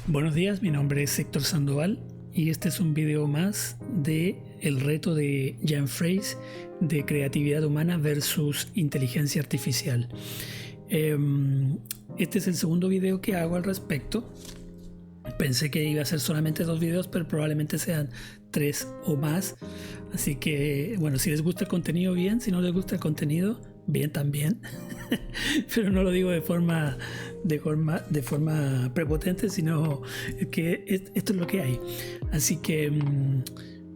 Buenos días, mi nombre es Héctor Sandoval y este es un video más de el reto de Jan Freys de creatividad humana versus inteligencia artificial. Este es el segundo video que hago al respecto. Pensé que iba a ser solamente 2 videos, pero probablemente sean 3 o más. Así que, bueno, si les gusta el contenido, bien. Si no les gusta el contenido, bien también. Pero no lo digo de forma prepotente, sino que esto es lo que hay. Así que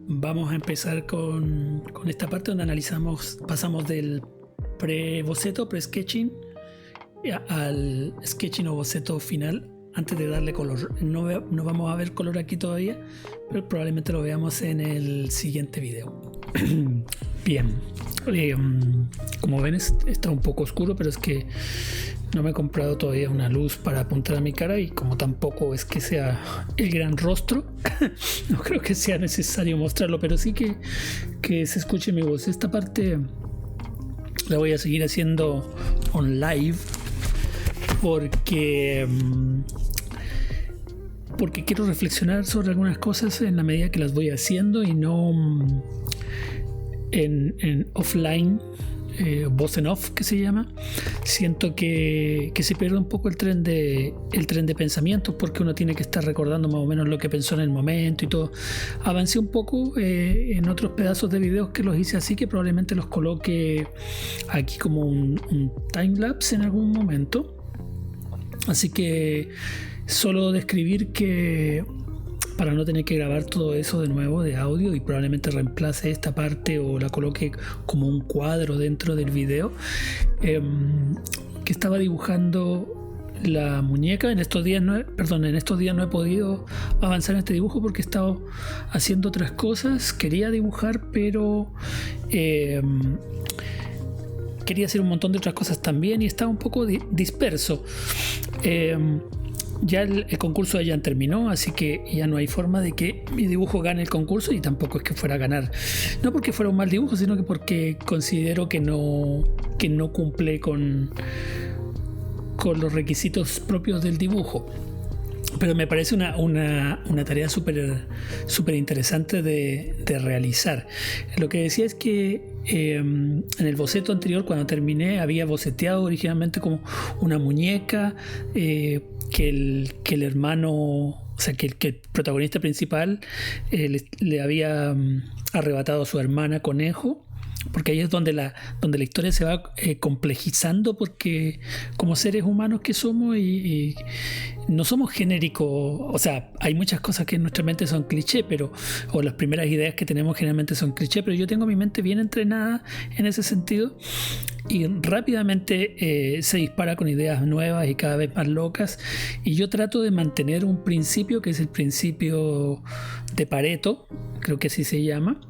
vamos a empezar con esta parte donde pasamos del pre-boceto, pre-sketching, al sketching o boceto final. Antes de darle color, no vamos a ver color aquí todavía, pero probablemente lo veamos en el siguiente video. Bien, como ven está un poco oscuro, pero es que no me he comprado todavía una luz para apuntar a mi cara, y como tampoco es que sea el gran rostro, no creo que sea necesario mostrarlo, pero sí que se escuche mi voz. Esta parte la voy a seguir haciendo on live porque quiero reflexionar sobre algunas cosas en la medida que las voy haciendo y no en offline, voz en off que se llama. Siento que se pierde un poco el tren de pensamientos, porque uno tiene que estar recordando más o menos lo que pensó en el momento y todo. Avancé un poco en otros pedazos de videos que los hice así, que probablemente los coloque aquí como un timelapse en algún momento. Así que solo describir que, para no tener que grabar todo eso de nuevo de audio, y probablemente reemplace esta parte o la coloque como un cuadro dentro del video, que estaba dibujando la muñeca. En estos días no he podido avanzar en este dibujo porque he estado haciendo otras cosas. Quería dibujar, pero quería hacer un montón de otras cosas también y estaba un poco disperso. Ya el concurso ya terminó, así que ya no hay forma de que mi dibujo gane el concurso, y tampoco es que fuera a ganar, no porque fuera un mal dibujo, sino que porque considero que no cumple con los requisitos propios del dibujo. Pero me parece una tarea súper interesante de realizar. Lo que decía es que en el boceto anterior, cuando terminé, había boceteado originalmente como una muñeca, que el hermano, o sea, que el protagonista principal le había arrebatado a su hermana conejo. Porque ahí es donde la historia se va complejizando, porque como seres humanos que somos y no somos genéricos, o sea, hay muchas cosas que en nuestra mente son cliché, o las primeras ideas que tenemos generalmente son cliché, pero yo tengo mi mente bien entrenada en ese sentido y rápidamente se dispara con ideas nuevas y cada vez más locas, y yo trato de mantener un principio que es el principio de Pareto, creo que así se llama,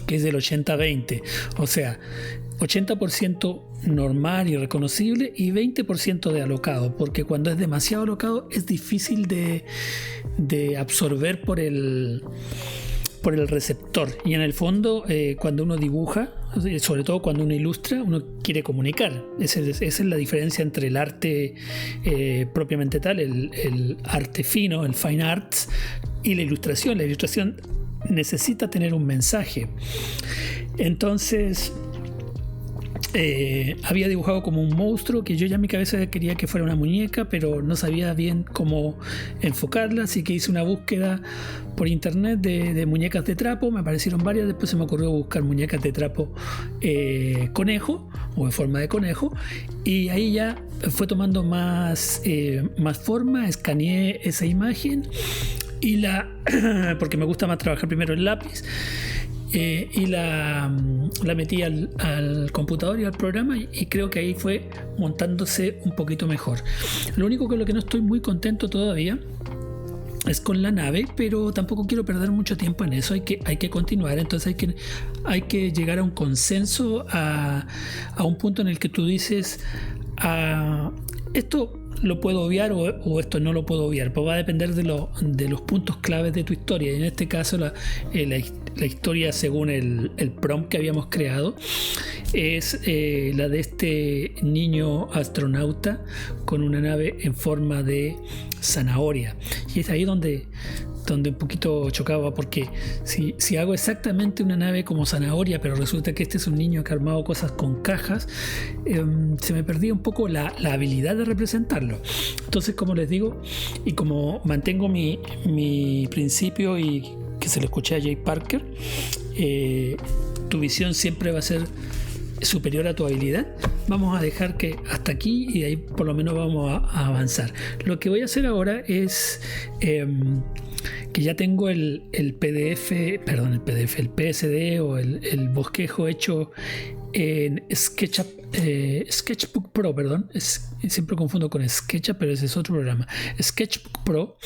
que es del 80-20, o sea, 80% normal y reconocible y 20% de alocado, porque cuando es demasiado alocado es difícil de absorber por el receptor. Y en el fondo, cuando uno dibuja, sobre todo cuando uno ilustra, uno quiere comunicar. Esa es la diferencia entre el arte propiamente tal, el arte fino, el fine arts, y la ilustración. La ilustración necesita tener un mensaje. Entonces había dibujado como un monstruo que yo ya en mi cabeza quería que fuera una muñeca, pero no sabía bien cómo enfocarla, así que hice una búsqueda por internet de muñecas de trapo. Me aparecieron varias. Después se me ocurrió buscar muñecas de trapo conejo, o en forma de conejo, y ahí ya fue tomando más forma. Escaneé esa imagen y porque me gusta más trabajar primero el lápiz, y la metí al computador y al programa, y creo que ahí fue montándose un poquito mejor. Lo único con lo que no estoy muy contento todavía es con la nave, pero tampoco quiero perder mucho tiempo en eso. Hay que continuar. Entonces hay que llegar a un consenso, a un punto en el que tú dices, esto lo puedo obviar o esto no lo puedo obviar, pues va a depender de los puntos claves de tu historia. Y en este caso la historia, según el prompt que habíamos creado, es la de este niño astronauta con una nave en forma de zanahoria. Y es ahí donde un poquito chocaba, porque si hago exactamente una nave como zanahoria, pero resulta que este es un niño que ha armado cosas con cajas, se me perdía un poco la habilidad de representarlo. Entonces, como les digo, y como mantengo mi principio y que se lo escuché a Jay Parker, tu visión siempre va a ser superior a tu habilidad. Vamos a dejar que hasta aquí y de ahí por lo menos vamos a avanzar. Lo que voy a hacer ahora es que ya tengo el PSD o el bosquejo hecho en Sketchbook Pro, siempre confundo con SketchUp, pero ese es otro programa. Sketchbook Pro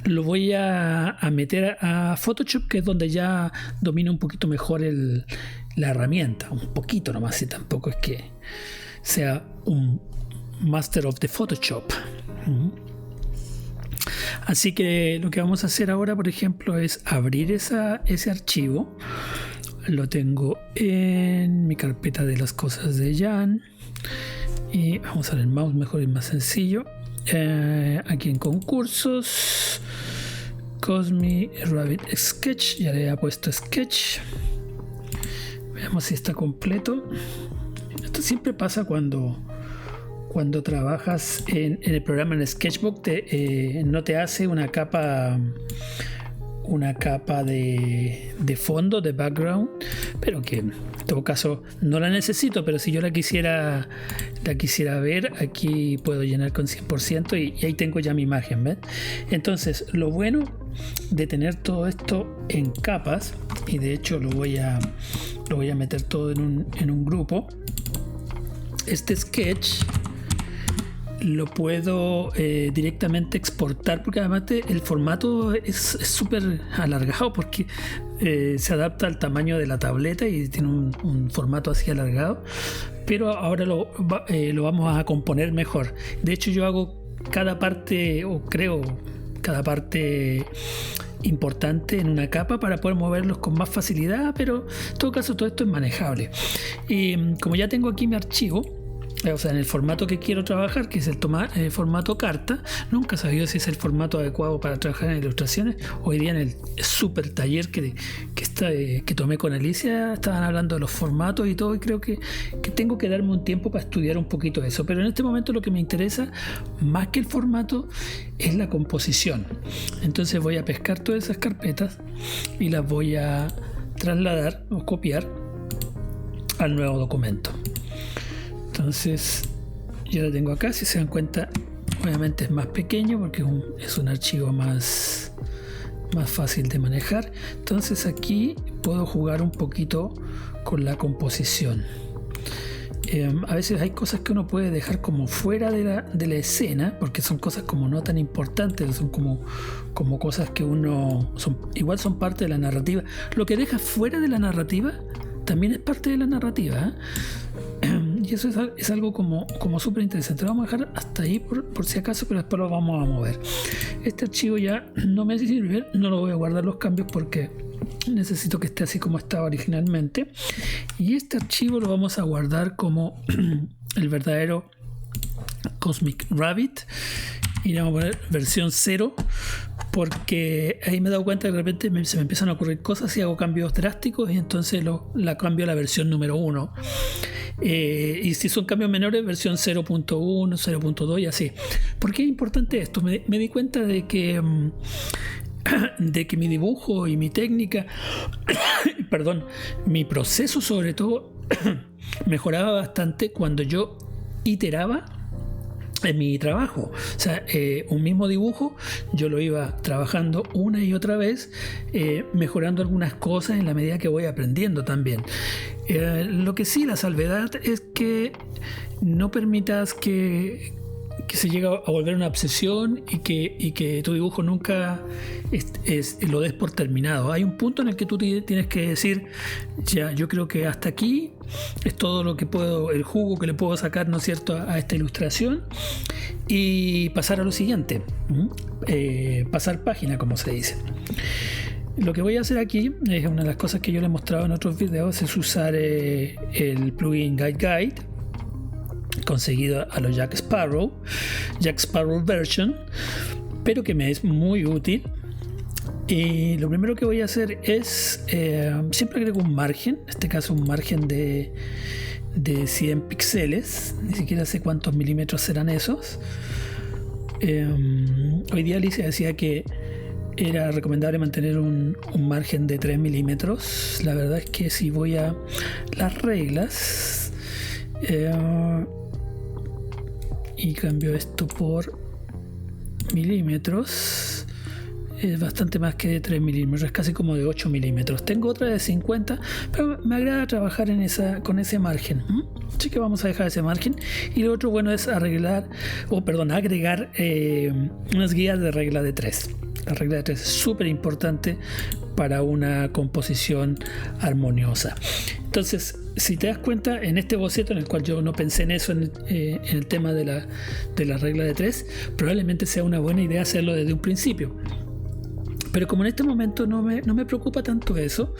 lo voy a meter a Photoshop, que es donde ya domino un poquito mejor la herramienta, un poquito nomás, y tampoco es que sea un Master of the Photoshop. Así que lo que vamos a hacer ahora, por ejemplo, es abrir ese archivo. Lo tengo en mi carpeta de las cosas de Jan. Y vamos a usar el mouse mejor y más sencillo. Aquí en concursos, Cosmic Rabbit Sketch. Ya le he puesto Sketch. Veamos si está completo. Esto siempre pasa cuando trabajas en el programa en Sketchbook, no te hace una capa de fondo, de background, pero que en todo caso no la necesito, pero si yo la quisiera ver, aquí puedo llenar con 100% y ahí tengo ya mi imagen, ¿ves? Entonces, lo bueno de tener todo esto en capas, y de hecho lo voy a meter todo en un grupo. Este sketch lo puedo directamente exportar, porque además el formato es súper alargado, porque se adapta al tamaño de la tableta y tiene un formato así alargado, pero ahora lo vamos a componer mejor. De hecho, yo hago cada parte, o creo cada parte importante en una capa para poder moverlos con más facilidad, pero en todo caso todo esto es manejable. Y como ya tengo aquí mi archivo, o sea, en el formato que quiero trabajar, que es el formato carta, nunca he sabido si es el formato adecuado para trabajar en ilustraciones. Hoy día en el super taller que tomé con Alicia estaban hablando de los formatos y todo, y creo que tengo que darme un tiempo para estudiar un poquito eso, pero en este momento lo que me interesa más que el formato es la composición. Entonces voy a pescar todas esas carpetas y las voy a trasladar o copiar al nuevo documento. Entonces yo lo tengo acá. Si se dan cuenta, obviamente es más pequeño porque es un archivo más fácil de manejar. Entonces aquí puedo jugar un poquito con la composición. A veces hay cosas que uno puede dejar como fuera de la escena, porque son cosas como no tan importantes, son como cosas que igual son parte de la narrativa. Lo que deja fuera de la narrativa también es parte de la narrativa, y eso es algo como súper interesante. Lo vamos a dejar hasta ahí por si acaso, pero después lo vamos a mover. Este archivo ya no me sirve, no lo voy a guardar los cambios porque necesito que esté así como estaba originalmente, y este archivo lo vamos a guardar como el verdadero Cosmic Rabbit, y le vamos a poner versión 0, porque ahí me he dado cuenta que de repente se me empiezan a ocurrir cosas y hago cambios drásticos, y entonces la cambio a la versión número 1. Y si son cambios menores, versión 0.1, 0.2 y así. ¿Por qué es importante esto? Me di cuenta de que mi dibujo y mi técnica, perdón, mi proceso sobre todo, mejoraba bastante cuando yo iteraba en mi trabajo. O sea, un mismo dibujo yo lo iba trabajando una y otra vez, mejorando algunas cosas en la medida que voy aprendiendo también. Lo que sí, la salvedad es que no permitas que que se llega a volver una obsesión y que tu dibujo nunca lo des por terminado. Hay un punto en el que tú tienes que decir, ya, yo creo que hasta aquí es todo lo que puedo, el jugo que le puedo sacar, ¿no es cierto?, a esta ilustración, y pasar a lo siguiente, pasar página, como se dice. Lo que voy a hacer aquí es una de las cosas que yo le he mostrado en otros videos, es usar el plugin Guide, conseguido a los Jack Sparrow version, pero que me es muy útil. Y lo primero que voy a hacer es siempre agrego un margen, en este caso un margen de 100 píxeles, ni siquiera sé cuántos milímetros serán esos. Hoy día Alicia decía que era recomendable mantener un margen de 3 milímetros. La verdad es que si voy a las reglas y cambio esto por milímetros, es bastante más que de 3 milímetros, es casi como de 8 milímetros. Tengo otra de 50, pero me agrada trabajar con ese margen. Así que vamos a dejar ese margen. Y lo otro bueno es agregar unas guías de regla de 3. La regla de 3 es súper importante para una composición armoniosa. Entonces, si te das cuenta, en este boceto, en el cual yo no pensé en eso, en el tema de la regla de 3, probablemente sea una buena idea hacerlo desde un principio. Pero como en este momento no me preocupa tanto eso,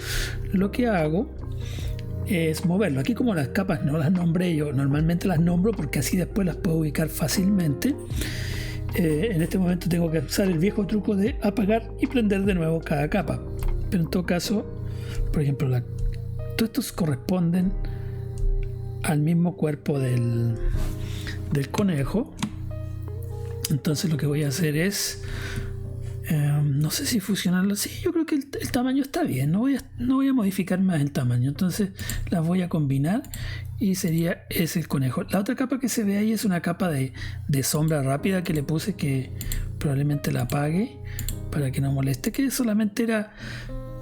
lo que hago es moverlo. Aquí, como las capas no las nombré yo, normalmente las nombro porque así después las puedo ubicar fácilmente. En este momento tengo que usar el viejo truco de apagar y prender de nuevo cada capa. Pero en todo caso, por ejemplo, todos estos corresponden al mismo cuerpo del conejo. Entonces lo que voy a hacer es no sé si fusionarlo. Sí, yo creo que el tamaño está bien. No voy a modificar más el tamaño. Entonces las voy a combinar y es el conejo. La otra capa que se ve ahí es una capa de sombra rápida que le puse, que probablemente la apague para que no moleste, que solamente era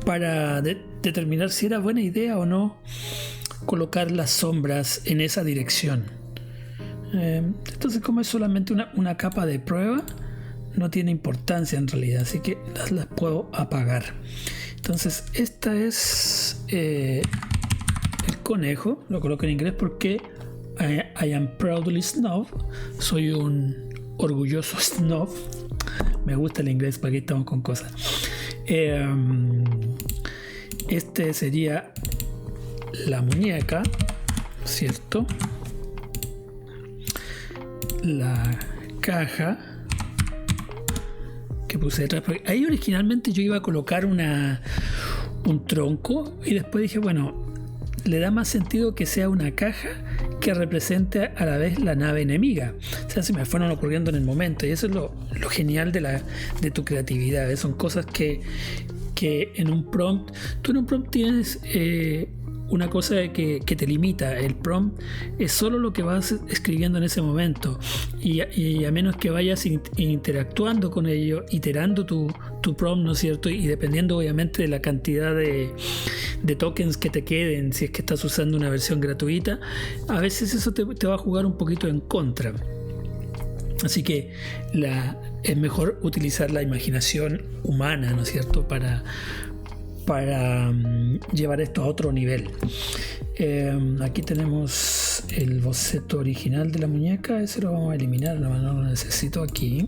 para determinar si era buena idea o no colocar las sombras en esa dirección. Entonces, como es solamente una capa de prueba, no tiene importancia en realidad, así que las puedo apagar. Entonces, esta es el conejo. Lo coloco en inglés porque I am proudly snob. Soy un orgulloso snob. Me gusta el inglés, para que estamos con cosas. Este sería la muñeca, ¿cierto? La caja que puse detrás. Ahí originalmente yo iba a colocar un tronco, y después dije, bueno, le da más sentido que sea una caja que represente a la vez la nave enemiga. O sea, se me fueron ocurriendo en el momento, y eso es lo genial de tu creatividad. Son cosas que en un prompt, tú en un prompt tienes una cosa que te limita. El prompt es solo lo que vas escribiendo en ese momento, y a menos que vayas interactuando con ello, iterando tu prompt, ¿no es cierto? Y dependiendo obviamente de la cantidad de tokens que te queden, si es que estás usando una versión gratuita, a veces eso te va a jugar un poquito en contra. Así que es mejor utilizar la imaginación humana, ¿no es cierto?, para llevar esto a otro nivel. Aquí tenemos el boceto original de la muñeca. Ese lo vamos a eliminar, no lo necesito aquí.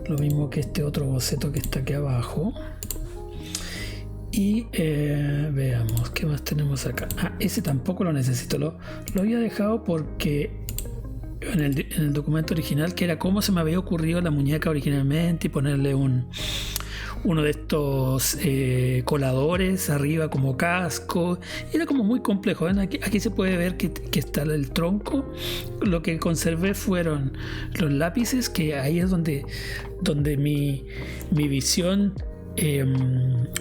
Lo mismo que este otro boceto que está aquí abajo. Y veamos qué más tenemos acá. Ese tampoco lo necesito. Lo había dejado porque en el documento original, que era cómo se me había ocurrido la muñeca originalmente, y ponerle uno de estos coladores arriba como casco. Era como muy complejo. Aquí se puede ver que está el tronco. Lo que conservé fueron los lápices, que ahí es donde mi visión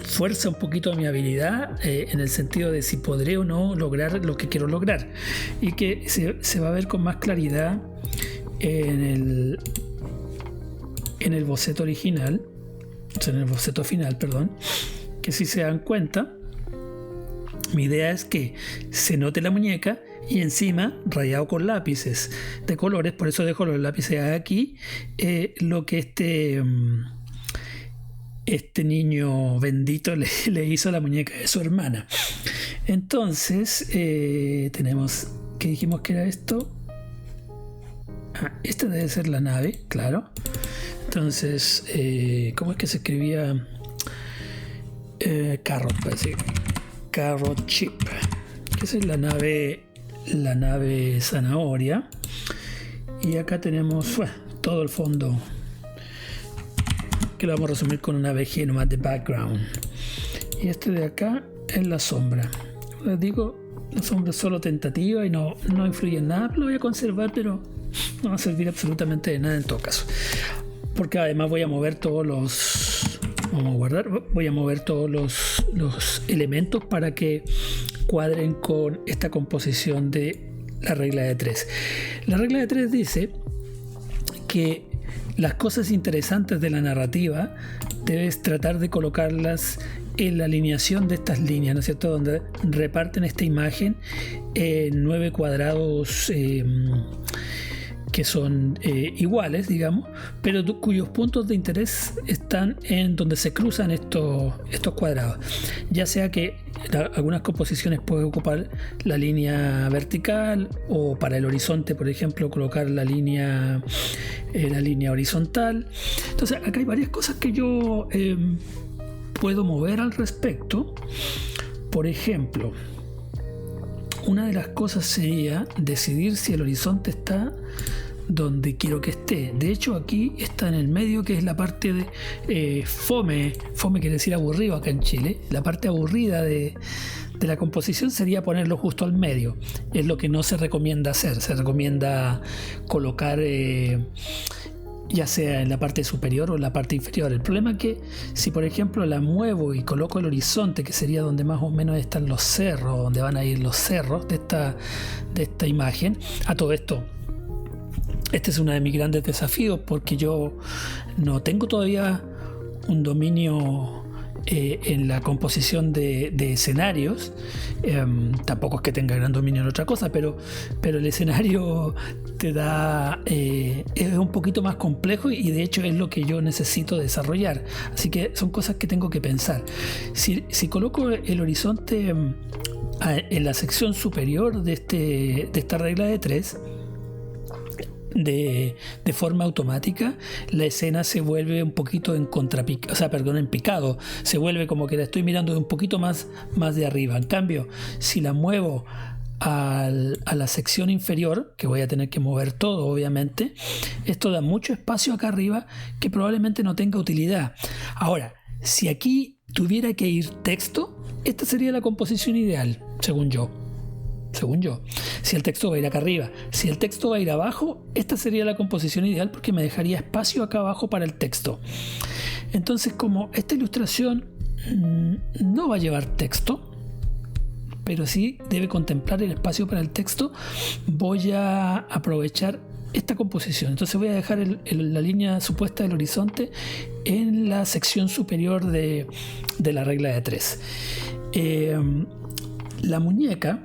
fuerza un poquito mi habilidad, en el sentido de si podré o no lograr lo que quiero lograr, y que se va a ver con más claridad en el boceto original, o sea, en el boceto final, perdón. Que si se dan cuenta, mi idea es que se note la muñeca y encima rayado con lápices de colores. Por eso dejo los lápices aquí, lo que este niño bendito le hizo a la muñeca de su hermana. Entonces tenemos, ¿qué dijimos que era esto? Esta debe ser la nave, claro. Entonces, ¿cómo es que se escribía? Carrot, parece. Carrot chip. Esa es la nave zanahoria. Y acá tenemos todo el fondo, que lo vamos a resumir con una VG nomás de background. Y este de acá es la sombra. Les digo, la sombra es solo tentativa y no influye en nada. Lo voy a conservar, pero no va a servir absolutamente de nada en todo caso. Porque además voy a mover todos los... Vamos a guardar. Voy a mover todos los elementos para que cuadren con esta composición de la regla de 3. La regla de 3 dice que las cosas interesantes de la narrativa debes tratar de colocarlas en la alineación de estas líneas, ¿no es cierto?, donde reparten esta imagen en 9 cuadrados que son iguales, digamos, pero cuyos puntos de interés están en donde se cruzan estos cuadrados. Ya sea que algunas composiciones pueden ocupar la línea vertical, o para el horizonte, por ejemplo, colocar la línea horizontal. Entonces acá hay varias cosas que yo puedo mover al respecto. Por ejemplo, una de las cosas sería decidir si el horizonte está donde quiero que esté. De hecho, aquí está en el medio, que es la parte de fome quiere decir aburrido acá en Chile. La parte aburrida de la composición sería ponerlo justo al medio. Es lo que no se recomienda hacer. Se recomienda colocar ya sea en la parte superior o en la parte inferior. El problema es que si, por ejemplo, la muevo y coloco el horizonte, que sería donde más o menos están los cerros, donde van a ir los cerros de esta imagen. A todo esto, este es uno de mis grandes desafíos, porque yo no tengo todavía un dominio en la composición de escenarios. Tampoco es que tenga gran dominio en otra cosa, pero el escenario te da es un poquito más complejo, y de hecho es lo que yo necesito desarrollar. Así que son cosas que tengo que pensar. Si coloco el horizonte en la sección superior de esta regla de 3, de forma automática, la escena se vuelve un poquito en picado. Se vuelve como que la estoy mirando de un poquito más de arriba. En cambio, si la muevo a la sección inferior, que voy a tener que mover todo, obviamente, esto da mucho espacio acá arriba que probablemente no tenga utilidad. Ahora, si aquí tuviera que ir texto, esta sería la composición ideal, según yo. Si el texto va a ir acá arriba, si el texto va a ir abajo, esta sería la composición ideal, porque me dejaría espacio acá abajo para el texto. Entonces, como esta ilustración no va a llevar texto, pero sí debe contemplar el espacio para el texto, voy a aprovechar esta composición. Entonces voy a dejar la línea supuesta del horizonte en la sección superior de la regla de 3. La muñeca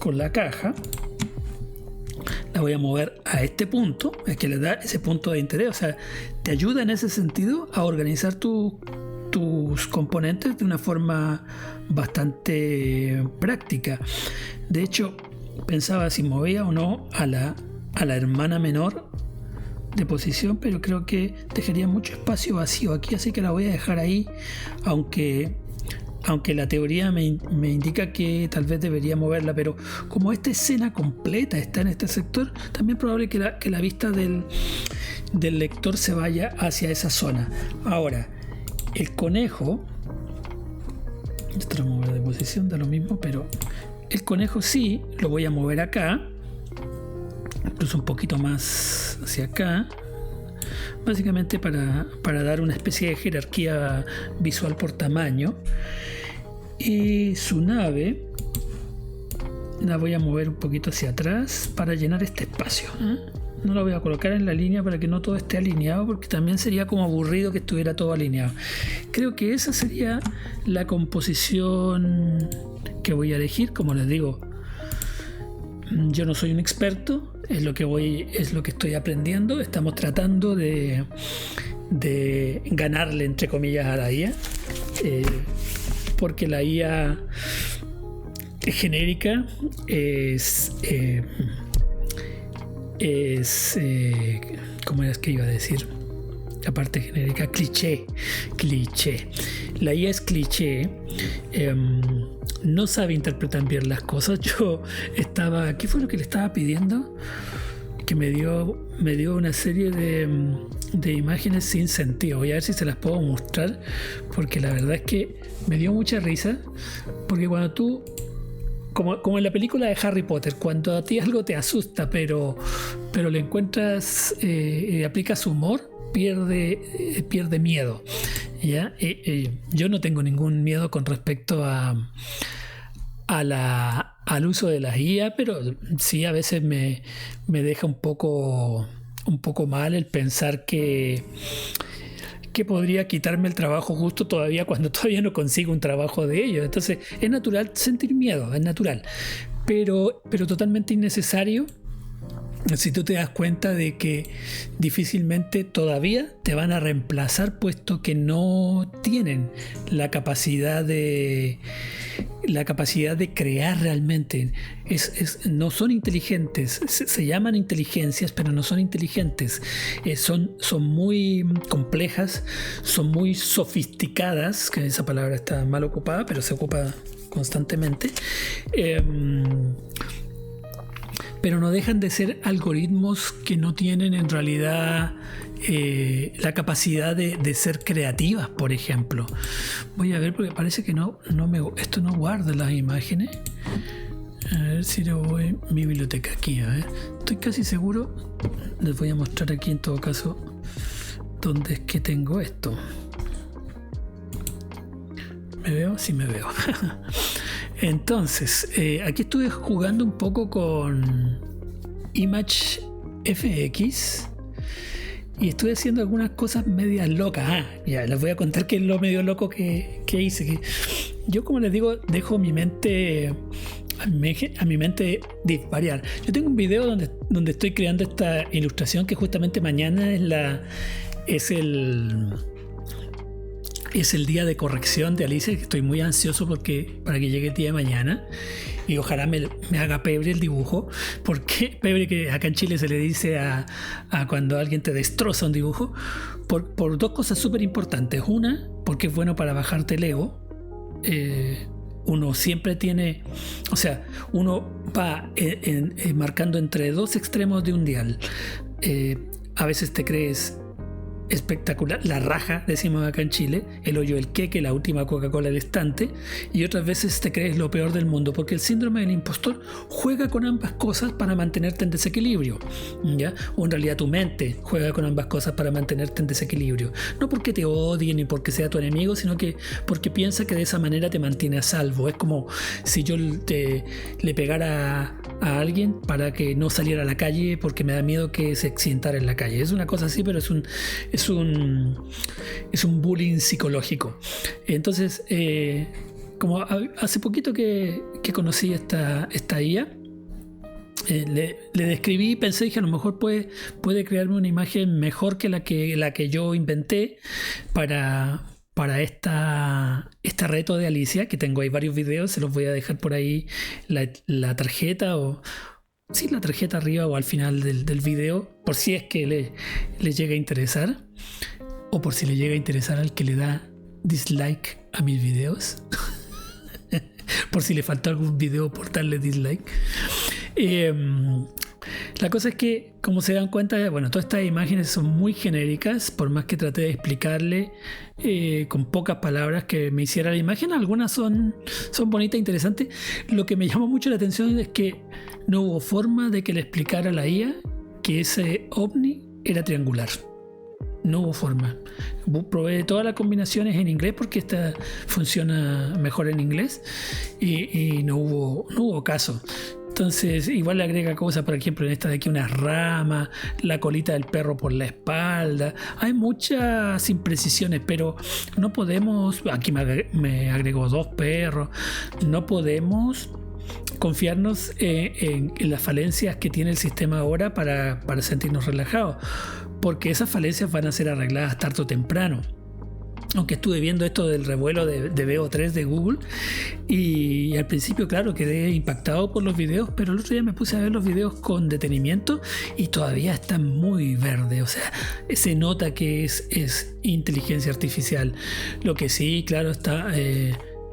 con la caja la voy a mover a este punto, es que le da ese punto de interés. O sea, te ayuda en ese sentido a organizar tus componentes de una forma bastante práctica. De hecho, pensaba si movía o no a la hermana menor de posición, pero creo que dejaría mucho espacio vacío aquí, así que la voy a dejar ahí, aunque la teoría me indica que tal vez debería moverla. Pero como esta escena completa está en este sector, también es probable que la vista del lector se vaya hacia esa zona. Ahora, el conejo, esto lo mover de posición, da lo mismo, pero el conejo sí lo voy a mover acá, incluso un poquito más hacia acá, básicamente para dar una especie de jerarquía visual por tamaño. Y su nave la voy a mover un poquito hacia atrás para llenar este espacio. No lo voy a colocar en la línea para que no todo esté alineado, porque también sería como aburrido que estuviera todo alineado. Creo que esa sería la composición que voy a elegir. Como les digo, yo no soy un experto, es lo que estoy aprendiendo. Estamos tratando de ganarle, entre comillas, a la IA, porque la IA genérica es ¿cómo es que iba a decir? La parte genérica, cliché. La IA es cliché. No sabe interpretar bien las cosas. ¿Qué fue lo que le estaba pidiendo? Que me dio una serie de imágenes sin sentido. Voy a ver si se las puedo mostrar, porque la verdad es que me dio mucha risa, porque cuando tú, como en la película de Harry Potter, cuando a ti algo te asusta, pero le encuentras, aplicas humor, pierde miedo, ¿ya? Yo no tengo ningún miedo con respecto al uso de las IA, pero sí a veces me deja un poco mal el pensar que podría quitarme el trabajo justo cuando todavía no consigo un trabajo de ello. Entonces es natural sentir miedo, es natural, pero totalmente innecesario si tú te das cuenta de que difícilmente todavía te van a reemplazar, puesto que no tienen la capacidad de crear realmente. No son inteligentes, se llaman inteligencias, pero no son inteligentes. Son muy complejas, son muy sofisticadas, que esa palabra está mal ocupada, pero se ocupa constantemente. Pero no dejan de ser algoritmos que no tienen en realidad la capacidad de ser creativas, por ejemplo. Voy a ver, porque parece que esto no guarda las imágenes. A ver si lo voy en mi biblioteca aquí, a ver. Estoy casi seguro. Les voy a mostrar aquí en todo caso dónde es que tengo esto. ¿Me veo? Sí me veo. Entonces, aquí estuve jugando un poco con Image FX y estuve haciendo algunas cosas medias locas. Ya les voy a contar qué es lo medio loco que hice. Yo, como les digo, dejo a mi mente disvariar. Yo tengo un video donde estoy creando esta ilustración, que justamente mañana es el día de corrección de Alicia, que estoy muy ansioso para que llegue el día de mañana y ojalá me haga pebre el dibujo, porque pebre, que acá en Chile se le dice a cuando alguien te destroza un dibujo, por dos cosas súper importantes. Una, porque es bueno para bajarte el ego. Uno siempre tiene, o sea, uno va marcando entre dos extremos de un dial. A veces te crees espectacular, la raja, decimos acá en Chile, el hoyo del queque, la última Coca-Cola del estante, y otras veces te crees lo peor del mundo, porque el síndrome del impostor juega con ambas cosas para mantenerte en desequilibrio, ¿ya? O en realidad tu mente juega con ambas cosas para mantenerte en desequilibrio, no porque te odie ni porque sea tu enemigo, sino que porque piensa que de esa manera te mantiene a salvo. Es como si yo le pegara a alguien para que no saliera a la calle porque me da miedo que se accidentara en la calle. Es una cosa así, pero es un bullying psicológico. Entonces, como hace poquito que conocí esta IA, le describí y pensé que a lo mejor puede crearme una imagen mejor que la que yo inventé para este reto de Alicia, que tengo ahí varios videos. Se los voy a dejar por ahí la tarjeta, la tarjeta arriba o al final del video, por si es que le llega a interesar, o por si le llega a interesar al que le da dislike a mis videos. Por si le faltó algún video por darle dislike. La cosa es que, como se dan cuenta, bueno, todas estas imágenes son muy genéricas. Por más que traté de explicarle con pocas palabras que me hiciera la imagen, algunas son bonitas e interesantes. Lo que me llamó mucho la atención es que no hubo forma de que le explicara a la IA que ese ovni era triangular. No hubo forma. Probé todas las combinaciones en inglés, porque esta funciona mejor en inglés, y no hubo caso. Entonces, igual le agrega cosas, por ejemplo, en esta de aquí, unas ramas, la colita del perro por la espalda. Hay muchas imprecisiones, pero no podemos. Aquí me agregó 2 perros. No podemos confiarnos en las falencias que tiene el sistema ahora para sentirnos relajados, porque esas falencias van a ser arregladas tarde o temprano. Aunque estuve viendo esto del revuelo de VO3 de Google y al principio, claro, quedé impactado por los videos, pero el otro día me puse a ver los videos con detenimiento y todavía están muy verdes. O sea, se nota que es inteligencia artificial. Lo que sí, claro, está...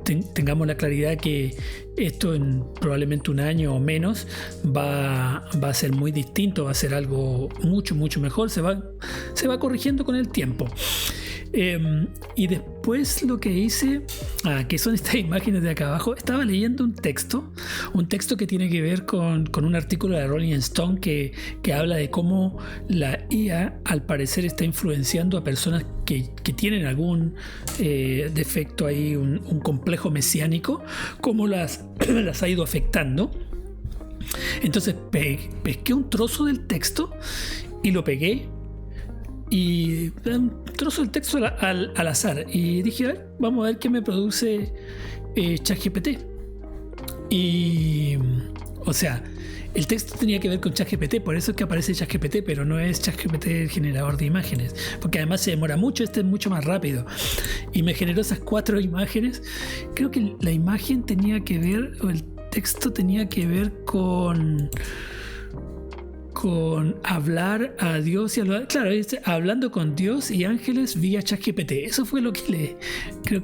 tengamos la claridad que esto en probablemente un año o menos va a ser muy distinto, va a ser algo mucho mejor, se va corrigiendo con el tiempo. Y después lo que hice, que son estas imágenes de acá abajo, estaba leyendo un texto que tiene que ver con un artículo de Rolling Stone que habla de cómo la IA al parecer está influenciando a personas que tienen algún defecto ahí, un complejo mesiánico, cómo las ha ido afectando. Entonces pesqué un trozo del texto y lo pegué, y un trozo del texto al azar, y dije, a ver, vamos a ver qué me produce ChatGPT. Y o sea, el texto tenía que ver con ChatGPT, por eso es que aparece ChatGPT, pero no es ChatGPT el generador de imágenes, porque además se demora mucho, este es mucho más rápido. Y me generó esas 4 imágenes. Creo que la imagen tenía que ver, o el texto tenía que ver con hablar a Dios y claro, hablando con Dios y ángeles vía ChatGPT. Eso fue lo que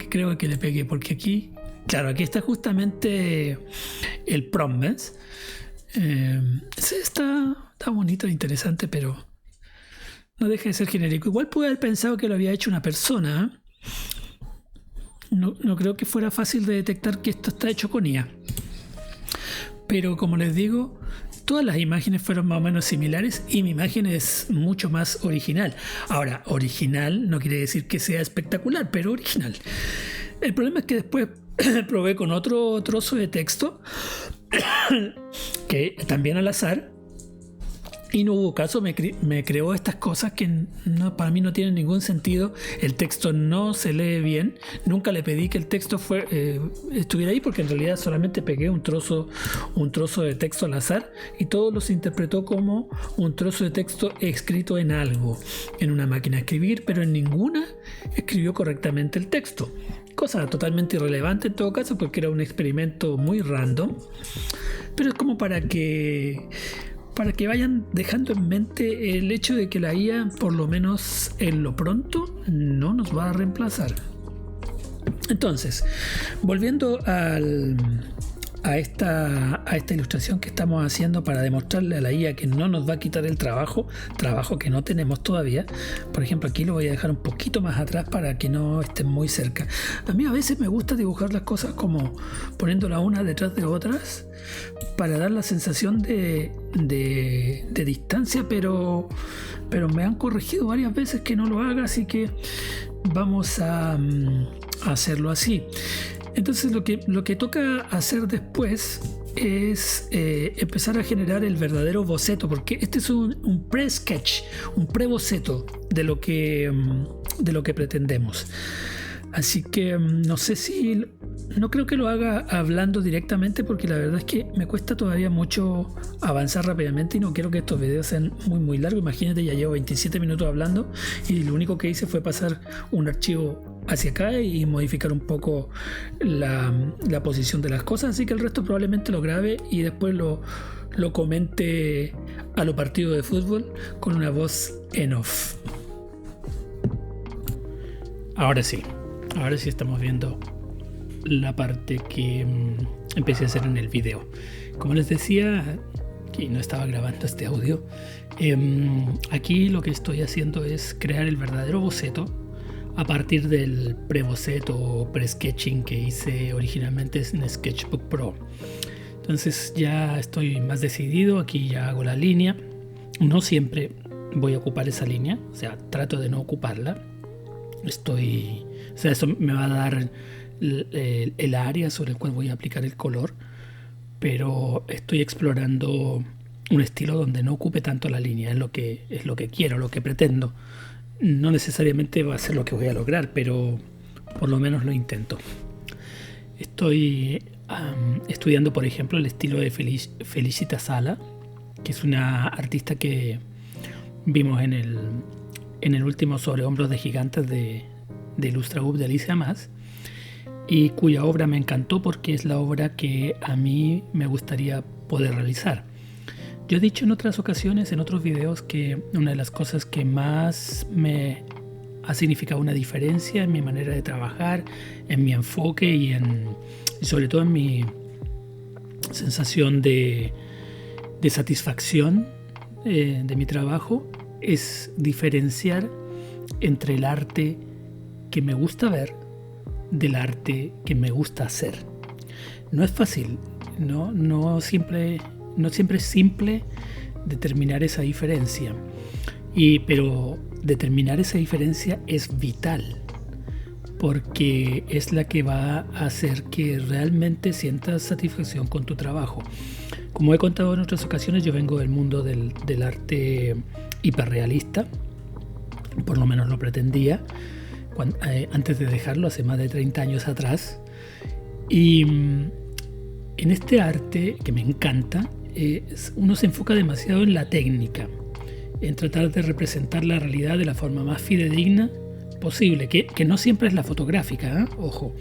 creo que le pegué, porque aquí, claro, aquí está justamente el prompt, ¿ves? Está bonito e interesante, pero no deja de ser genérico. Igual pude haber pensado que lo había hecho una persona. No creo que fuera fácil de detectar que esto está hecho con IA. Pero como les digo, todas las imágenes fueron más o menos similares y mi imagen es mucho más original. Ahora, original no quiere decir que sea espectacular, pero original. El problema es que después probé con otro trozo de texto que también al azar, y no hubo caso, me creó estas cosas que para mí no tienen ningún sentido. El texto no se lee bien. Nunca le pedí que el texto estuviera ahí, porque en realidad solamente pegué un trozo de texto al azar y todo lo se interpretó como un trozo de texto escrito en algo, en una máquina de escribir, pero en ninguna escribió correctamente el texto. Cosa totalmente irrelevante en todo caso, porque era un experimento muy random, pero es como para que vayan dejando en mente el hecho de que la IA, por lo menos en lo pronto, no nos va a reemplazar. Entonces, volviendo a esta ilustración que estamos haciendo para demostrarle a la IA que no nos va a quitar el trabajo que no tenemos todavía. Por ejemplo, aquí lo voy a dejar un poquito más atrás para que no estén muy cerca. A mí a veces me gusta dibujar las cosas como poniéndolas una detrás de otras para dar la sensación de distancia, pero me han corregido varias veces que no lo haga, así que vamos a hacerlo así. Entonces lo que toca hacer después es empezar a generar el verdadero boceto, porque este es un pre-sketch, un pre-boceto de lo que pretendemos. Así que no creo que lo haga hablando directamente, porque la verdad es que me cuesta todavía mucho avanzar rápidamente y no quiero que estos videos sean muy largos. Imagínate, ya llevo 27 minutos hablando y lo único que hice fue pasar un archivo hacia acá y modificar un poco la posición de las cosas, así que el resto probablemente lo grabe y después lo comente a lo partido de fútbol con una voz en off. Ahora sí estamos viendo la parte que empecé a hacer en el video. Como les decía, que no estaba grabando este audio, aquí lo que estoy haciendo es crear el verdadero boceto a partir del pre-boceto o pre-sketching que hice originalmente en Sketchbook Pro. Entonces ya estoy más decidido, aquí ya hago la línea. No siempre voy a ocupar esa línea, o sea, trato de no ocuparla. Eso me va a dar el área sobre el cual voy a aplicar el color, pero estoy explorando un estilo donde no ocupe tanto la línea, es lo que quiero, lo que pretendo. No necesariamente va a ser lo que voy a lograr, pero por lo menos lo intento. Estoy estudiando, por ejemplo, el estilo de Felicita Sala, que es una artista que vimos en el último Sobre Hombros de Gigantes de Ilustra UP de Alicia Más, y cuya obra me encantó porque es la obra que a mí me gustaría poder realizar. Yo he dicho en otras ocasiones, en otros videos, que una de las cosas que más me ha significado una diferencia en mi manera de trabajar, en mi enfoque y sobre todo en mi sensación de satisfacción de mi trabajo, es diferenciar entre el arte que me gusta ver del arte que me gusta hacer. No es fácil, no siempre es simple determinar esa diferencia, pero determinar esa diferencia es vital, porque es la que va a hacer que realmente sientas satisfacción con tu trabajo. Como he contado en otras ocasiones, yo vengo del mundo del arte hiperrealista, por lo menos lo pretendía antes de dejarlo, hace más de 30 años atrás. Y en este arte, que me encanta, uno se enfoca demasiado en la técnica, en tratar de representar la realidad de la forma más fidedigna posible, que no siempre es la fotográfica, ojo,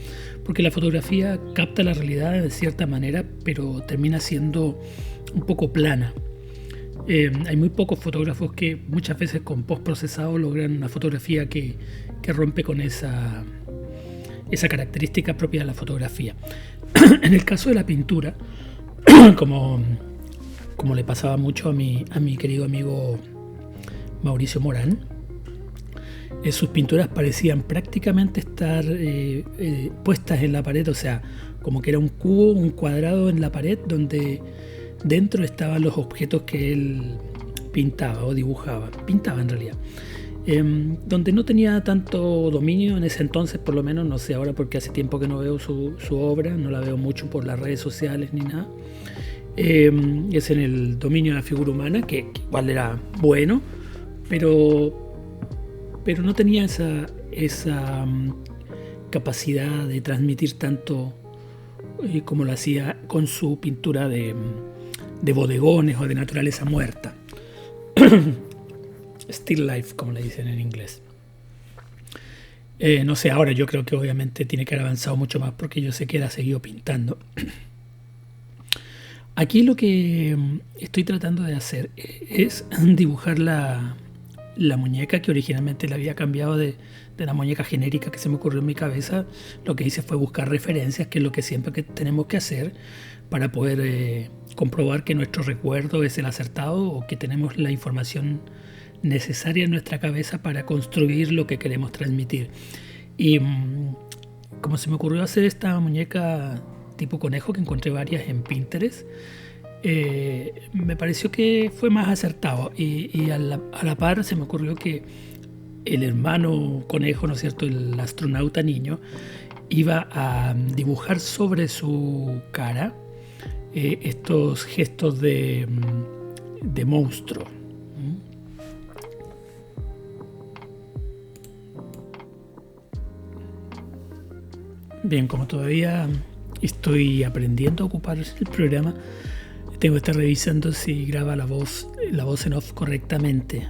porque la fotografía capta la realidad de cierta manera, pero termina siendo un poco plana. Hay muy pocos fotógrafos que muchas veces con postprocesado logran una fotografía que rompe con esa característica propia de la fotografía. En el caso de la pintura, como le pasaba mucho a mi querido amigo Mauricio Morán, sus pinturas parecían prácticamente estar puestas en la pared, o sea, como que era un cubo, un cuadrado en la pared donde dentro estaban los objetos que él pintaba o dibujaba, pintaba en realidad, donde no tenía tanto dominio en ese entonces, por lo menos, no sé ahora porque hace tiempo que no veo su obra, no la veo mucho por las redes sociales ni nada. Es en el dominio de la figura humana, que igual era bueno, pero no tenía esa capacidad de transmitir tanto como lo hacía con su pintura de bodegones o de naturaleza muerta. Still life, como le dicen en inglés. No sé, ahora yo creo que obviamente tiene que haber avanzado mucho más, porque yo sé que él ha seguido pintando. Aquí lo que estoy tratando de hacer es dibujar la muñeca, que originalmente la había cambiado de la muñeca genérica que se me ocurrió en mi cabeza. Lo que hice fue buscar referencias, que es lo que siempre que tenemos que hacer para poder comprobar que nuestro recuerdo es el acertado, o que tenemos la información necesaria en nuestra cabeza para construir lo que queremos transmitir. Y como se me ocurrió hacer esta muñeca tipo conejo, que encontré varias en Pinterest, me pareció que fue más acertado, y a la par se me ocurrió que el hermano conejo, ¿no es cierto?, el astronauta niño, iba a dibujar sobre su cara estos gestos de monstruo. Bien, como todavía estoy aprendiendo a ocupar el programa, tengo que estar revisando si graba la voz en off correctamente,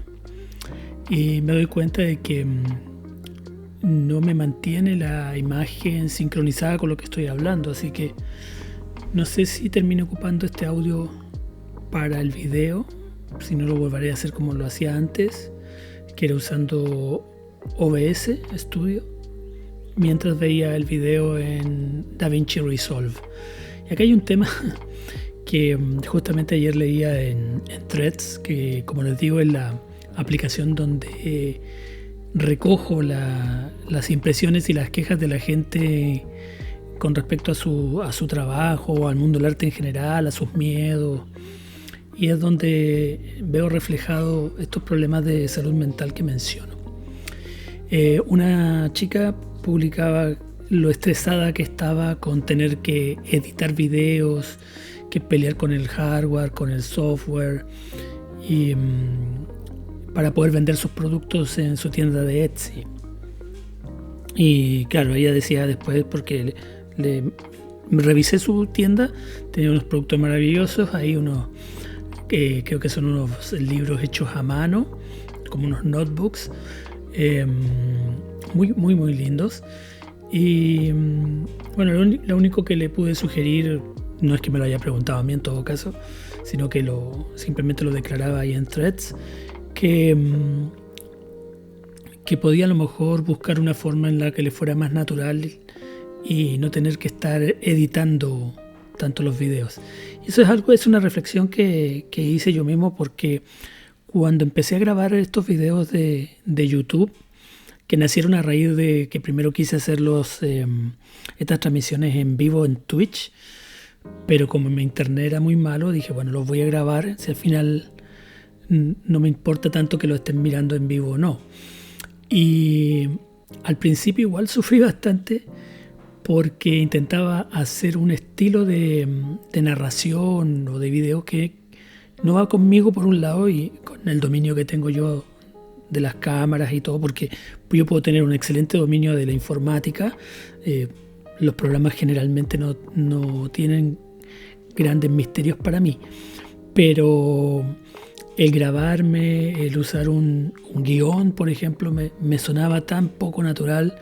y me doy cuenta de que no me mantiene la imagen sincronizada con lo que estoy hablando, así que no sé si termino ocupando este audio para el video, si no lo volveré a hacer como lo hacía antes, que era usando OBS Studio, mientras veía el video en DaVinci Resolve. Y acá hay un tema que justamente ayer leía en Threads, que, como les digo, es la aplicación donde recojo las impresiones y las quejas de la gente con respecto a su trabajo, al mundo del arte en general, a sus miedos, y es donde veo reflejado estos problemas de salud mental que menciono. Una chica publicaba lo estresada que estaba con tener que editar videos, que pelear con el hardware, con el software, y para poder vender sus productos en su tienda de Etsy. Y claro, ella decía después, porque revisé su tienda, tenía unos productos maravillosos, hay unos, creo que son unos libros hechos a mano, como unos notebooks, muy lindos. Y bueno, lo único que le pude sugerir, no es que me lo haya preguntado a mí en todo caso, sino que simplemente lo declaraba ahí en Threads, que podía a lo mejor buscar una forma en la que le fuera más natural y no tener que estar editando tanto los videos. Y eso es una reflexión que hice yo mismo, porque cuando empecé a grabar estos videos de YouTube, que nacieron a raíz de que primero quise hacer estas transmisiones en vivo en Twitch, pero como mi internet era muy malo, dije, bueno, los voy a grabar, si al final no me importa tanto que lo estén mirando en vivo o no. Y al principio igual sufrí bastante, porque intentaba hacer un estilo de narración o de video que no va conmigo por un lado, y con el dominio que tengo yo de las cámaras y todo, porque yo puedo tener un excelente dominio de la informática. Los programas generalmente no tienen grandes misterios para mí, pero el grabarme, el usar un guión, por ejemplo, me sonaba tan poco natural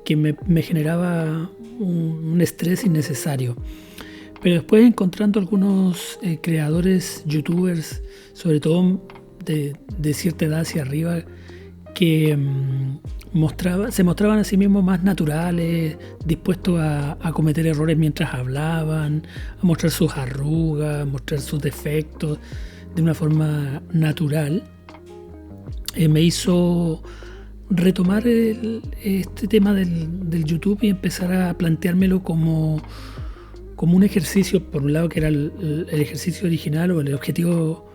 que me generaba un estrés innecesario. Pero después, encontrando algunos creadores, youtubers, sobre todo de cierta edad hacia arriba, que se mostraban a sí mismos más naturales, dispuestos a cometer errores mientras hablaban, a mostrar sus arrugas, a mostrar sus defectos de una forma natural, me hizo retomar este tema del YouTube y empezar a planteármelo como un ejercicio, por un lado, que era el ejercicio original o el objetivo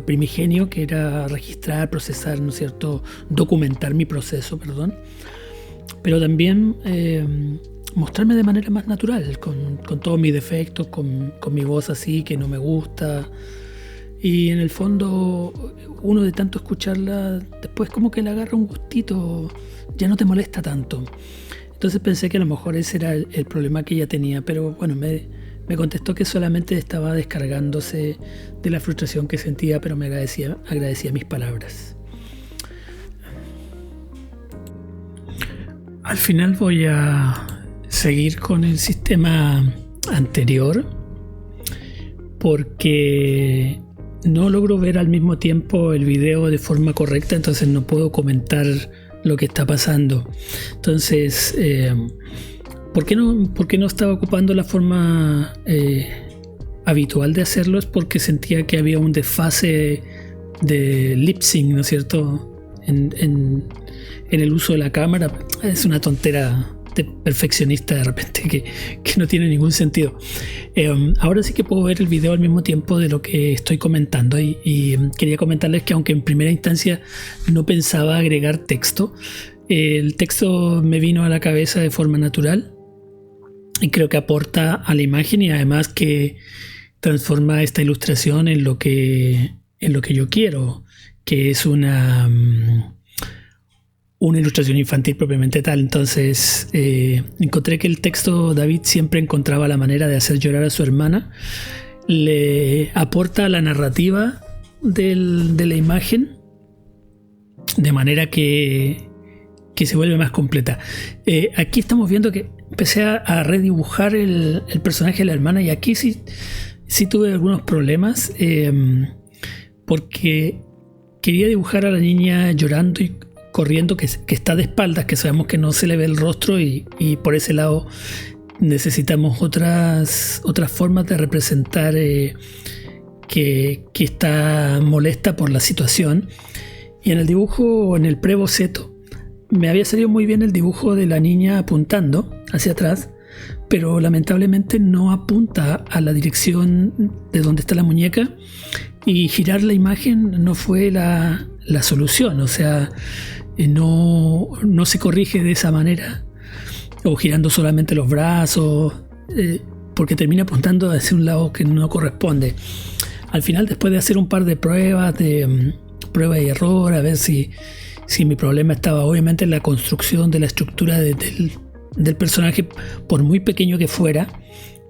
primigenio, que era registrar, procesar, ¿no es cierto?, documentar mi proceso, perdón, pero también mostrarme de manera más natural, con todos mis defectos, con mi voz así que no me gusta. Y en el fondo, uno de tanto escucharla, después como que le agarra un gustito, ya no te molesta tanto. Entonces pensé que a lo mejor ese era el problema que ella tenía, pero bueno, me contestó que solamente estaba descargándose de la frustración que sentía, pero me agradecía mis palabras. Al final voy a seguir con el sistema anterior, porque no logro ver al mismo tiempo el video de forma correcta, entonces no puedo comentar lo que está pasando. Entonces, ¿por qué no estaba ocupando la forma habitual de hacerlo? Es porque sentía que había un desfase de lip sync, ¿no es cierto?, en el uso de la cámara. Es una tontera de perfeccionista de repente que no tiene ningún sentido. Ahora sí que puedo ver el video al mismo tiempo de lo que estoy comentando, y quería comentarles que, aunque en primera instancia no pensaba agregar texto, el texto me vino a la cabeza de forma natural y creo que aporta a la imagen, y además que transforma esta ilustración en lo que yo quiero, que es una ilustración infantil propiamente tal. Entonces encontré que el texto, David siempre encontraba la manera de hacer llorar a su hermana, le aporta la narrativa de la imagen, de manera que se vuelve más completa. Aquí estamos viendo que empecé a redibujar el personaje de la hermana, y aquí sí tuve algunos problemas, porque quería dibujar a la niña llorando y corriendo, que está de espaldas, que sabemos que no se le ve el rostro, y por ese lado necesitamos otras formas de representar que está molesta por la situación. Y en el dibujo, en el preboceto, me había salido muy bien el dibujo de la niña apuntando hacia atrás, pero lamentablemente no apunta a la dirección de donde está la muñeca, y girar la imagen no fue la solución. O sea, no se corrige de esa manera, o girando solamente los brazos, porque termina apuntando hacia un lado que no corresponde. Al final, después de hacer un par de pruebas y error, a ver si mi problema estaba obviamente en la construcción de la estructura del personaje, por muy pequeño que fuera,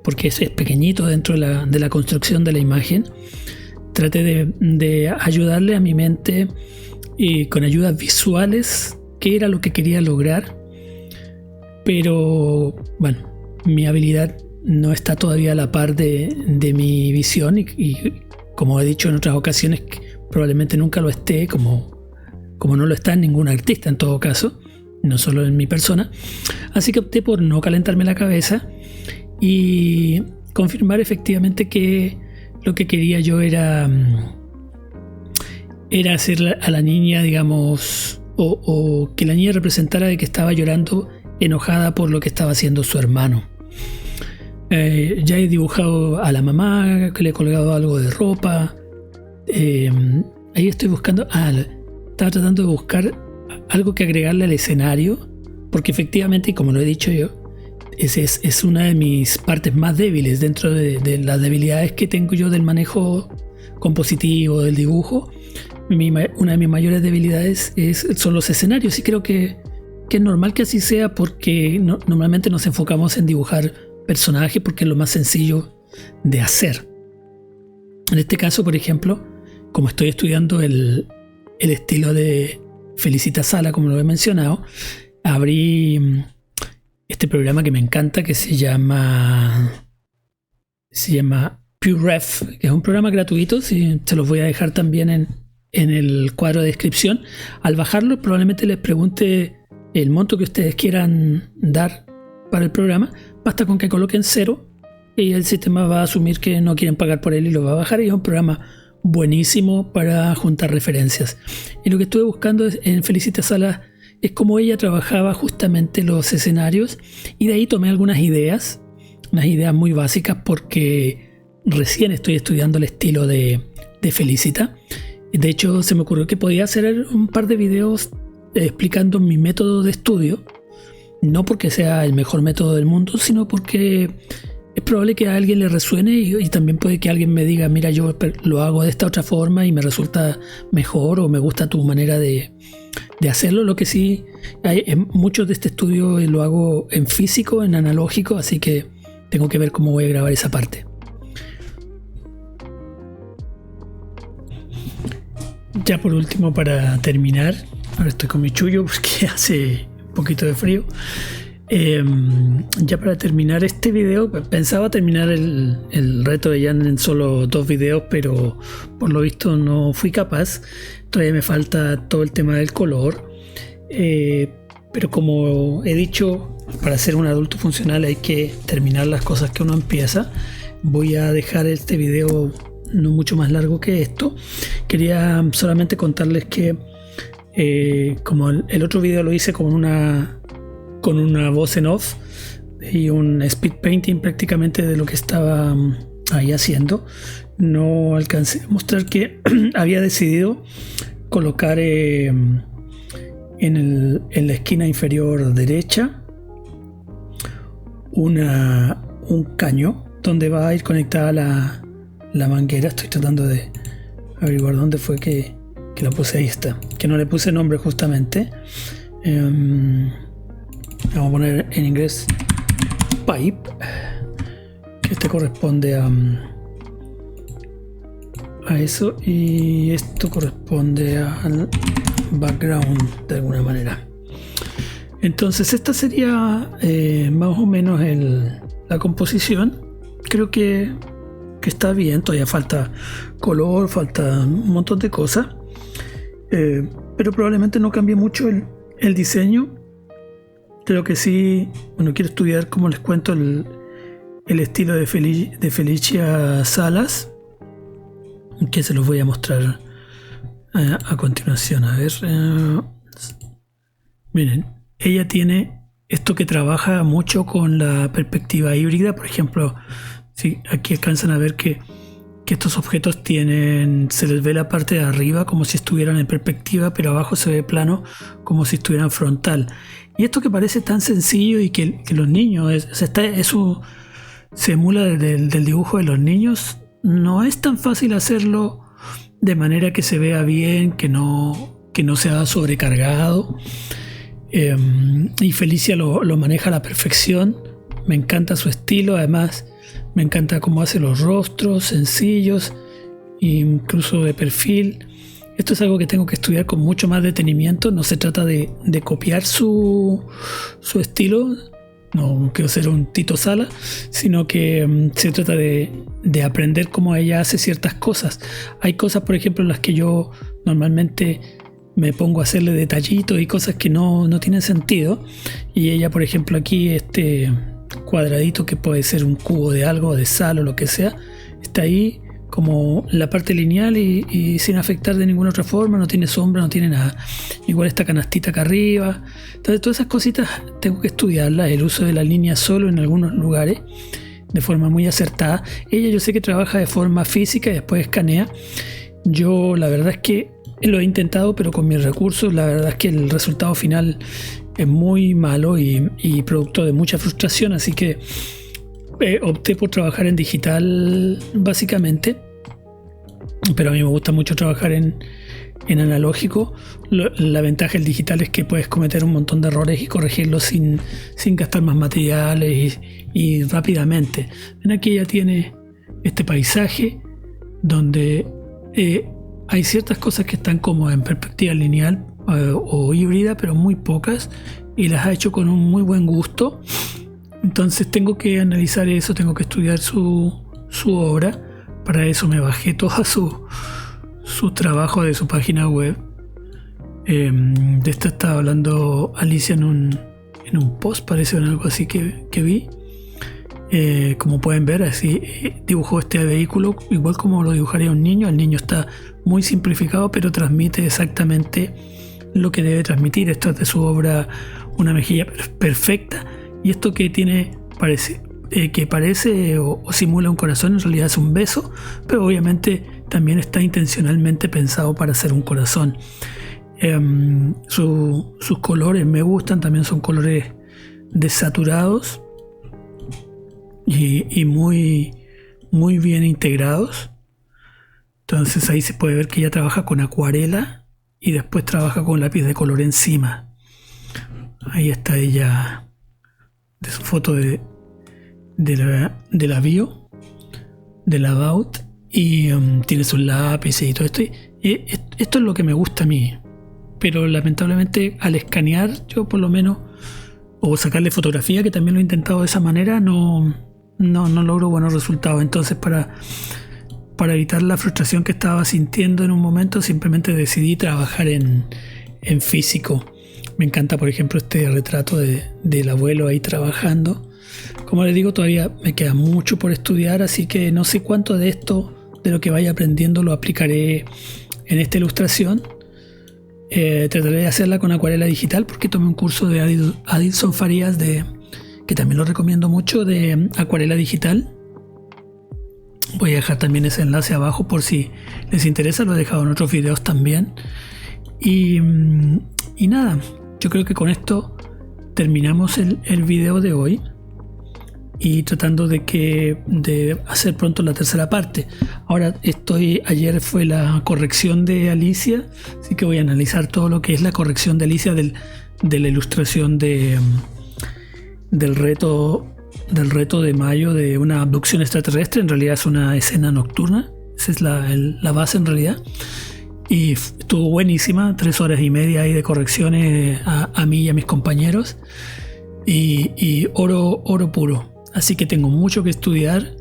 porque es pequeñito dentro de la construcción de la imagen. Traté de ayudarle a mi mente con ayudas visuales qué era lo que quería lograr, pero bueno, mi habilidad no está todavía a la par de mi visión y como he dicho en otras ocasiones, probablemente nunca lo esté, como no lo está en ningún artista en todo caso, no solo en mi persona. Así que opté por no calentarme la cabeza y confirmar efectivamente que lo que quería yo era hacer a la niña, digamos, o que la niña representara de que estaba llorando enojada por lo que estaba haciendo su hermano. Ya he dibujado a la mamá, que le he colgado algo de ropa. Ahí estoy buscando, estaba tratando de buscar algo que agregarle al escenario, porque efectivamente, y como lo he dicho yo, es una de mis partes más débiles dentro de las debilidades que tengo yo del manejo compositivo, del dibujo. Una de mis mayores debilidades son los escenarios, y creo que es normal que así sea, porque normalmente nos enfocamos en dibujar personajes porque es lo más sencillo de hacer. En este caso, por ejemplo, como estoy estudiando el estilo de Felicita Sala, como lo he mencionado, abrí este programa que me encanta, que se llama PureRef, que es un programa gratuito. Se los voy a dejar también en el cuadro de descripción. Al bajarlo, probablemente les pregunte el monto que ustedes quieran dar para el programa. Basta con que coloquen 0 y el sistema va a asumir que no quieren pagar por él y lo va a bajar. Y es un programa buenísimo para juntar referencias. Y lo que estuve buscando en Felicita Sala es cómo ella trabajaba justamente los escenarios, y de ahí tomé algunas ideas, unas ideas muy básicas, porque recién estoy estudiando el estilo de Felicita. De hecho, se me ocurrió que podía hacer un par de videos explicando mi método de estudio, no porque sea el mejor método del mundo, sino porque es probable que a alguien le resuene, y también puede que alguien me diga, mira, yo lo hago de esta otra forma y me resulta mejor, o me gusta tu manera de hacerlo. Lo que sí, mucho de este estudio lo hago en físico, en analógico, así que tengo que ver cómo voy a grabar esa parte. Ya por último, para terminar, ahora estoy con mi chullo porque hace un poquito de frío. Ya para terminar este video, pensaba terminar el reto de Jan en solo 2 videos, pero por lo visto no fui capaz. Todavía me falta todo el tema del color, pero como he dicho, para ser un adulto funcional hay que terminar las cosas que uno empieza. Voy a dejar este video no mucho más largo que esto. Quería solamente contarles que como el otro video lo hice con una voz en off y un speed painting prácticamente de lo que estaba ahí haciendo, no alcancé a mostrar que había decidido colocar en la esquina inferior derecha un caño donde va a ir conectada la manguera. Estoy tratando de averiguar dónde fue que la puse. Ahí está, que no le puse nombre justamente. Vamos a poner en inglés pipe, que este corresponde a eso, y esto corresponde al background de alguna manera. Entonces esta sería más o menos la composición. Creo que está bien. Todavía falta color, falta un montón de cosas, pero probablemente no cambie mucho el diseño. Creo que sí, bueno, quiero estudiar, como les cuento, el estilo de Felicia Salas, que se los voy a mostrar a continuación. A ver, miren, ella tiene esto que trabaja mucho con la perspectiva híbrida. Por ejemplo, si aquí alcanzan a ver que estos objetos se les ve la parte de arriba como si estuvieran en perspectiva, pero abajo se ve plano como si estuvieran frontal. Y esto que parece tan sencillo y que los niños, eso se emula del dibujo de los niños, no es tan fácil hacerlo de manera que se vea bien, que no sea sobrecargado. Y Felicia lo maneja a la perfección. Me encanta su estilo, además me encanta cómo hace los rostros sencillos, incluso de perfil. Esto es algo que tengo que estudiar con mucho más detenimiento. No se trata de copiar su estilo, no quiero ser un Tito Sala, sino que se trata de aprender cómo ella hace ciertas cosas. Hay cosas, por ejemplo, en las que yo normalmente me pongo a hacerle detallitos y cosas que no tienen sentido, y ella, por ejemplo, aquí este cuadradito que puede ser un cubo de algo, de sal o lo que sea, está ahí como la parte lineal y sin afectar de ninguna otra forma, no tiene sombra, no tiene nada. Igual esta canastita acá arriba. Entonces todas esas cositas tengo que estudiarlas, el uso de la línea solo en algunos lugares de forma muy acertada. Ella yo sé que trabaja de forma física y después escanea. Yo la verdad es que lo he intentado, pero con mis recursos la verdad es que el resultado final es muy malo y producto de mucha frustración, así que opté por trabajar en digital básicamente, pero a mí me gusta mucho trabajar en analógico. La ventaja del digital es que puedes cometer un montón de errores y corregirlos sin gastar más materiales y rápidamente. Ven, aquí ya tiene este paisaje donde hay ciertas cosas que están como en perspectiva lineal o híbrida, pero muy pocas, y las ha hecho con un muy buen gusto. Entonces tengo que analizar eso, tengo que estudiar su obra. Para eso me bajé todo su trabajo de su página web. De esto estaba hablando Alicia en un post, parece, o en algo así que vi. Como pueden ver, así dibujó este vehículo igual como lo dibujaría un niño. El niño está muy simplificado, pero transmite exactamente lo que debe transmitir. Esto es de su obra Una mejilla perfecta. Y esto que tiene parece o simula un corazón, en realidad es un beso, pero obviamente también está intencionalmente pensado para ser un corazón. Sus colores me gustan, también son colores desaturados y muy, muy bien integrados. Entonces ahí se puede ver que ella trabaja con acuarela y después trabaja con lápiz de color encima. Ahí está ella de su foto de la bio, de la About, y tiene sus lápices y todo esto. Y esto es lo que me gusta a mí, pero lamentablemente al escanear, yo por lo menos, o sacarle fotografía, que también lo he intentado de esa manera, no logro buenos resultados. Entonces para evitar la frustración que estaba sintiendo en un momento, simplemente decidí trabajar en físico. Me encanta, por ejemplo, este retrato del abuelo ahí trabajando. Como les digo, todavía me queda mucho por estudiar, así que no sé cuánto de esto, de lo que vaya aprendiendo, lo aplicaré en esta ilustración. Trataré de hacerla con acuarela digital, porque tomé un curso de Adilson Farías, que también lo recomiendo mucho, de acuarela digital. Voy a dejar también ese enlace abajo por si les interesa, lo he dejado en otros videos también. Y nada, yo creo que con esto terminamos el video de hoy, y tratando de hacer pronto la tercera parte. Ahora ayer fue la corrección de Alicia, así que voy a analizar todo lo que es la corrección de Alicia de la ilustración del reto de mayo de una abducción extraterrestre. En realidad es una escena nocturna, esa es la base en realidad. Y estuvo buenísima, 3 horas y media ahí de correcciones a mí y a mis compañeros, y oro puro. Así que tengo mucho que estudiar,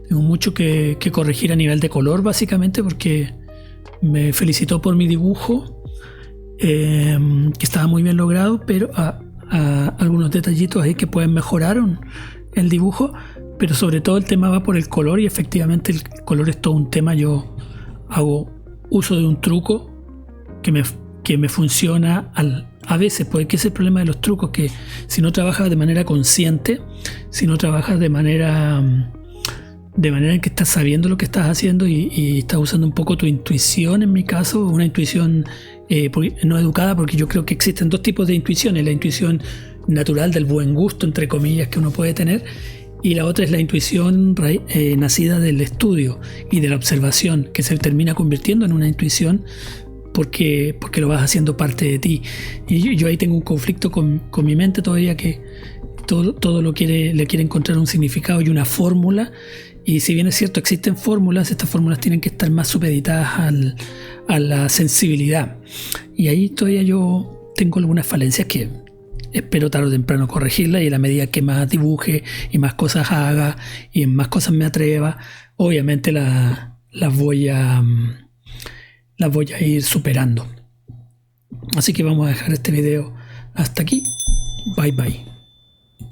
tengo mucho que corregir a nivel de color, básicamente, porque me felicitó por mi dibujo, que estaba muy bien logrado, pero algunos detallitos ahí que pueden mejorar el dibujo, pero sobre todo el tema va por el color, y efectivamente el color es todo un tema. Yo hago uso de un truco que me funciona a veces, porque es el problema de los trucos, que si no trabajas de manera consciente, si no trabajas de manera en que estás sabiendo lo que estás haciendo y estás usando un poco tu intuición, en mi caso, una intuición no educada, porque yo creo que existen 2 tipos de intuiciones: la intuición natural del buen gusto, entre comillas, que uno puede tener, y la otra es la intuición nacida del estudio y de la observación, que se termina convirtiendo en una intuición porque lo vas haciendo parte de ti. Y yo ahí tengo un conflicto con mi mente todavía, que todo le quiere encontrar un significado y una fórmula. Y si bien es cierto, existen fórmulas, estas fórmulas tienen que estar más supeditadas a la sensibilidad. Y ahí todavía yo tengo algunas falencias que espero tarde o temprano corregirlas, y a la medida que más dibuje y más cosas haga y en más cosas me atreva, obviamente las voy a ir superando. Así que vamos a dejar este video hasta aquí. Bye bye.